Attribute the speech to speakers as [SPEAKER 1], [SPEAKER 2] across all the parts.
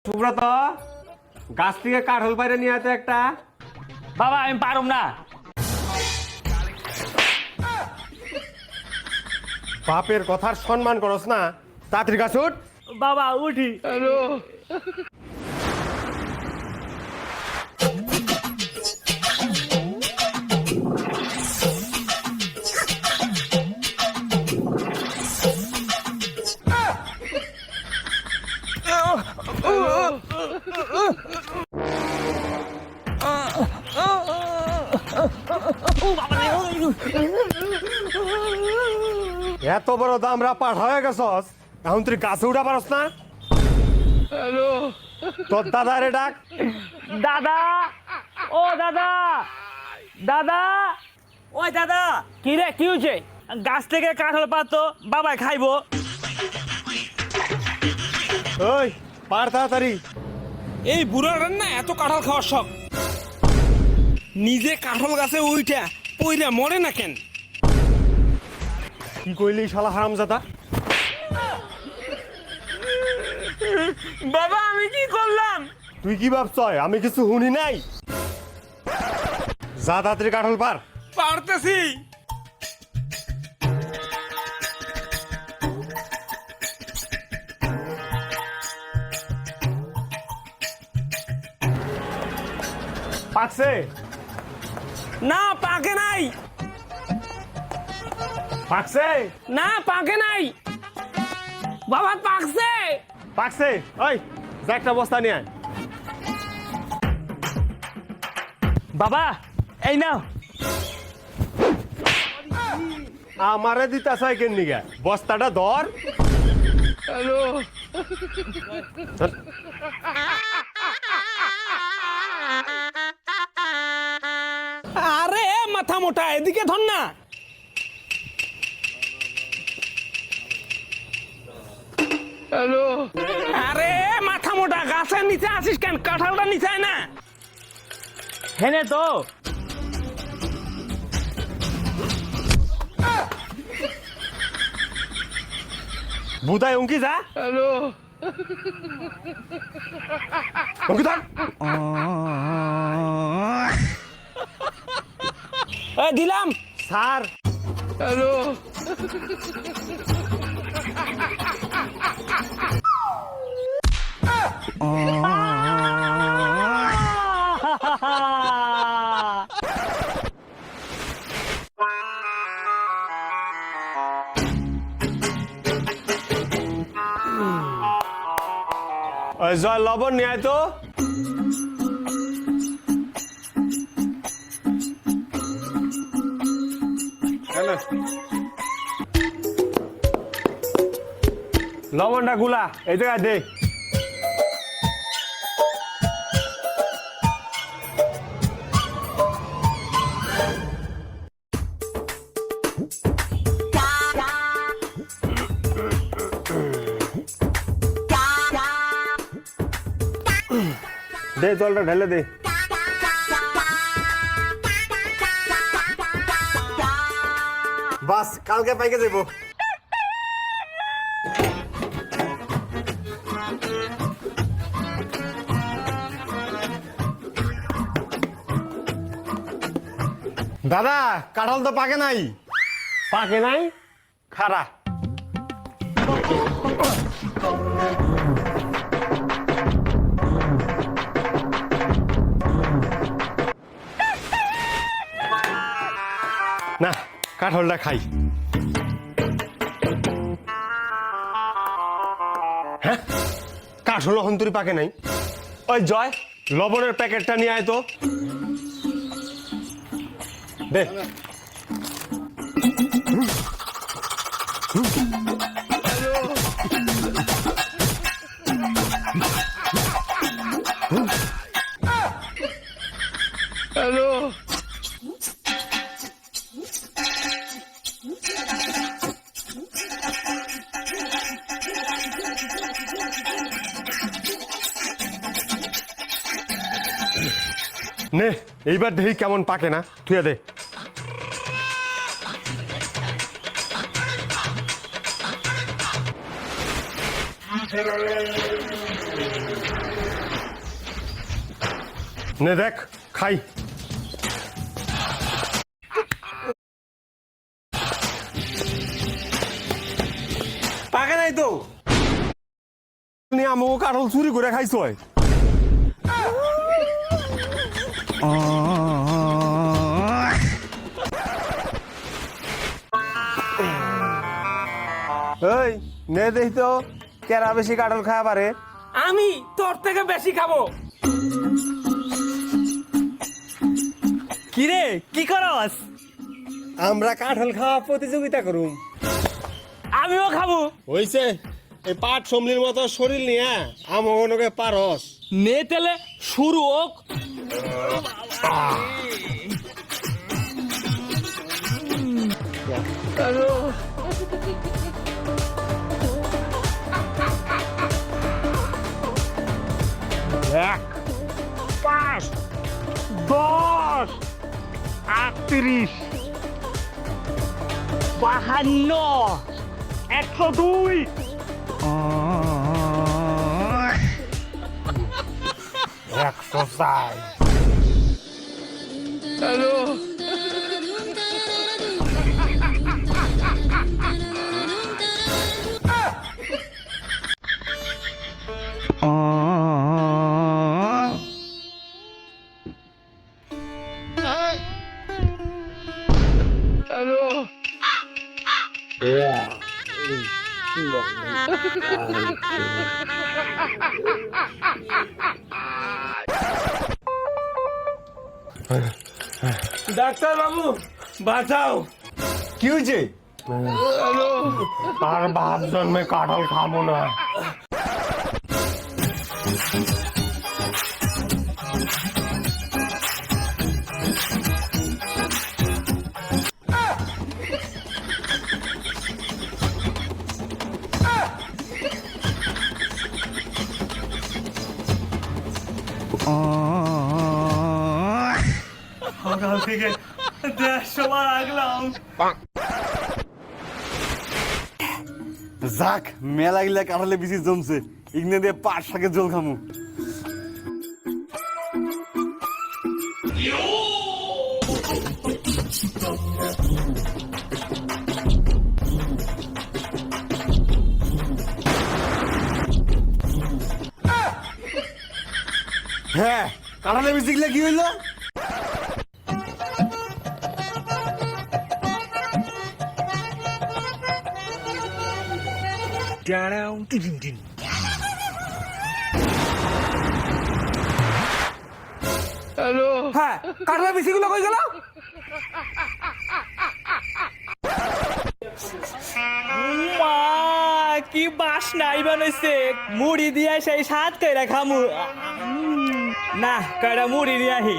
[SPEAKER 1] সুব্রত গাছ থেকে কাঠল বাইরে নিয়ে আতে একটা।
[SPEAKER 2] বাবা আমি পারুম না।
[SPEAKER 1] বাপের কথার সম্মান করস না, তাড়াতাড়ি গাছ উঠ।
[SPEAKER 2] বাবা উঠি।
[SPEAKER 1] এত বড় দামরা পাঠ হয়ে গেছস, এখন তুই গাছে উঠা পারস না? তোর দাদা রে ডাক।
[SPEAKER 2] দাদা, ও দাদা, দাদা, ওই দাদা। কি রে, কি হয়েছে? গাছ থেকে কাঁঠাল পাতো, বাবা খাইবো।
[SPEAKER 1] ওই পার তাড়াতাড়ি।
[SPEAKER 3] এই বুড়ার না এত কাঁঠাল খাওয়ার শখ, নিজে কাঁঠাল গাছে উইঠা পইরা মরে না কেন?
[SPEAKER 1] কি কইলি শালা হারামজাদা?
[SPEAKER 2] বাবা আমি কি করলাম?
[SPEAKER 1] তুই কি ভাবছ আমি কিছু শুনি নাই? যা তাড়াতাড়ি কাঠল পার।
[SPEAKER 3] পারতেছি।
[SPEAKER 1] পাকছে
[SPEAKER 3] না পাকে নাই,
[SPEAKER 1] পাকছে
[SPEAKER 3] না পাকে নাই। বাবা পাকছে।
[SPEAKER 1] পাকছে। ওই যা একটা বস্তা নিয়ে আয়।
[SPEAKER 2] বাবা এই নাও।
[SPEAKER 1] আমারে দিতে চাই কেন নিগা? বস্তাটা ধর। চল।
[SPEAKER 3] আরে মাথা মোটা, এদিকে ধর না। আরে মাথা মোটা, গাছের নিচে আসিস কেন? কাঁঠালটা নিচে আয় না।
[SPEAKER 2] হেনে তো।
[SPEAKER 1] বুদাই উঙ্কি যা। উঙ্কি ধর।
[SPEAKER 3] দিলাম।
[SPEAKER 1] স্যার ওই জল লবণ নিয়ে আয় তো। লবণটা গুলা এই জায়গায় দে। দে জলটা ঢেলে দে। বাস কালকে পাইকে যাবো। দাদা কাঁঠাল তো পাকে নাই। পাকে নাই? খারা না, কাঁঠালটা খাই। হ্যাঁ কাঁঠাল হন্তরি পাকে নাই। ওই জয় লবণের প্যাকেটটা নিয়ে আয় তো। দে। নে এইবার দেখি কেমন পাকে না, তুই দে। নে দেখ খাই।
[SPEAKER 3] পাকে নাই তো।
[SPEAKER 1] আমাকে কাঁঠাল চুরি করে খাইছ। এই নে দেখি তো কেরা বেশি কাঁঠাল খাওয়া পারে।
[SPEAKER 3] আমি তোর থেকে বেশি খাবো।
[SPEAKER 2] কি রে কি করস?
[SPEAKER 1] আমরা কাঁঠাল খাওয়া প্রতিযোগিতা করুম।
[SPEAKER 2] আমিও খাবো।
[SPEAKER 1] হইছে এই পাট সমলির মতো শরীর নিয়ে আমাকে পারস।
[SPEAKER 2] নে তেলে শুরু হোক।
[SPEAKER 3] এক, 5, 10, 38, 52, 102, exercise.
[SPEAKER 2] ডাক্তার বাবু বাঁচাও।
[SPEAKER 1] কি হয়েছে? আর বাপ জন্মে কাঁঠাল খাবো না।
[SPEAKER 2] সকাল থেকে 150 বার আগলাম।
[SPEAKER 4] যাক মেলা গিলা কাঁঠালে বেশি জমছে, ইগনে দিয়ে পাট শাকের জল খামু। হ্যাঁ কাঁঠালে বেশি গিলা কি হইলো?
[SPEAKER 3] হ্যাঁ কাঠলা বেশিগুলো কই গেল?
[SPEAKER 2] মা কি বাসনাই বানাইছে, মুড়ি দিয়া সেই সাত কইরা খামু। না কয়টা মুড়ি নিয়ে আহি।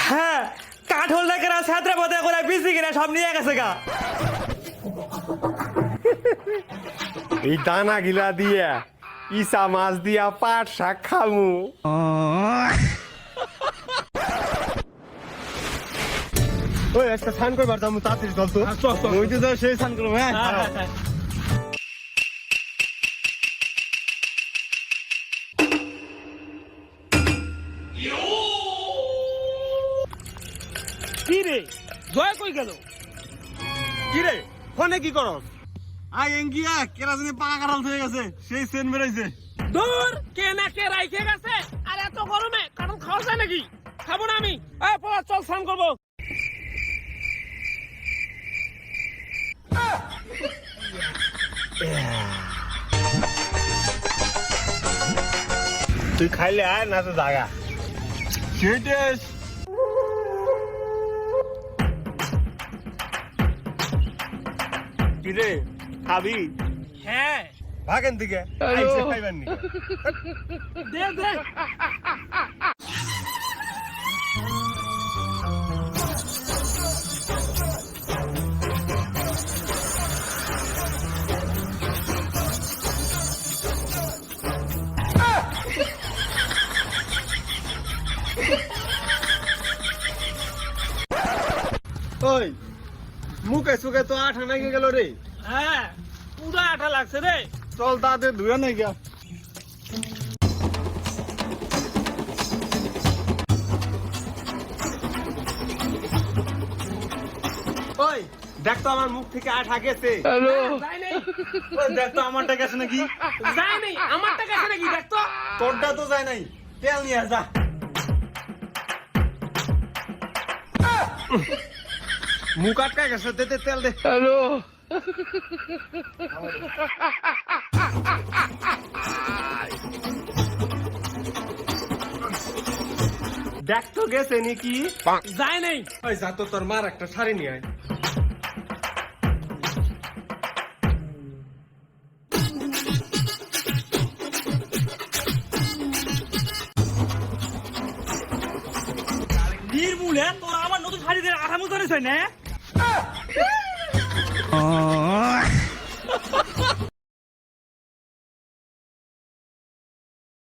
[SPEAKER 2] হ্যাঁ কাঠল ডাকেরা ছাত্রা পথে করে বিসি কিনা সব নিয়ে গেছে গা।
[SPEAKER 1] এই দানা গিলা দিয়া ইসা মাছ দিয়া পাট শাক খামু। ওই একটা স্নান করবার যাবো, তাড়াতাড়ি চল তো।
[SPEAKER 4] নইতে যাও সেই স্নান করবো। হ্যাঁ
[SPEAKER 3] কি রে জয় কই গেল?
[SPEAKER 1] কি রে ফোনে কি করস?
[SPEAKER 4] আই এঙ্গিয়া কেরা জানি পাকা কাঁঠাল হয়ে গেছে, সেই সেন বেরাইছে।
[SPEAKER 3] দূর কে না কে রাইখে গেছে। আর এত গরমে কারণ খাওয়া যায় নাকি? খাবো না আমি। এই পড়া চল স্নান করবো।
[SPEAKER 1] তুই খাইলে আয় না তো জাগা।
[SPEAKER 4] সেটাই
[SPEAKER 1] কি রে খাবি?
[SPEAKER 3] হ্যাঁ
[SPEAKER 1] ভাগেন দিকে আইসে খাইবার নি।
[SPEAKER 3] দে দে।
[SPEAKER 4] চোখে চোখে তো আঠা নাকি গেল রে।
[SPEAKER 3] হ্যাঁ পুরা আঠা লাগছে রে।
[SPEAKER 4] চল তাতে ধুয়ে নাই গা।
[SPEAKER 1] ওই দেখ তো আমার মুখ থেকে আঠা গেছে।
[SPEAKER 3] যাই নাই
[SPEAKER 4] ওই দেখ তো আমারটা গেছে নাকি।
[SPEAKER 3] যাই নাই আমারটা গেছে নাকি দেখ তো।
[SPEAKER 4] তোরটা তো যায় নাই, তেল নিয়ে যা।
[SPEAKER 1] মুখ আটকা গেছে, দে দে তেল দে। দেখ তো গেছে নাকি।
[SPEAKER 3] যাই নাই
[SPEAKER 1] ওই যা তো তোর মার একটা শাড়ি নিয়ে আয়।
[SPEAKER 2] নির্মূলে তোর আমার নতুন শাড়িদের আঠা মুখ ধরেছে না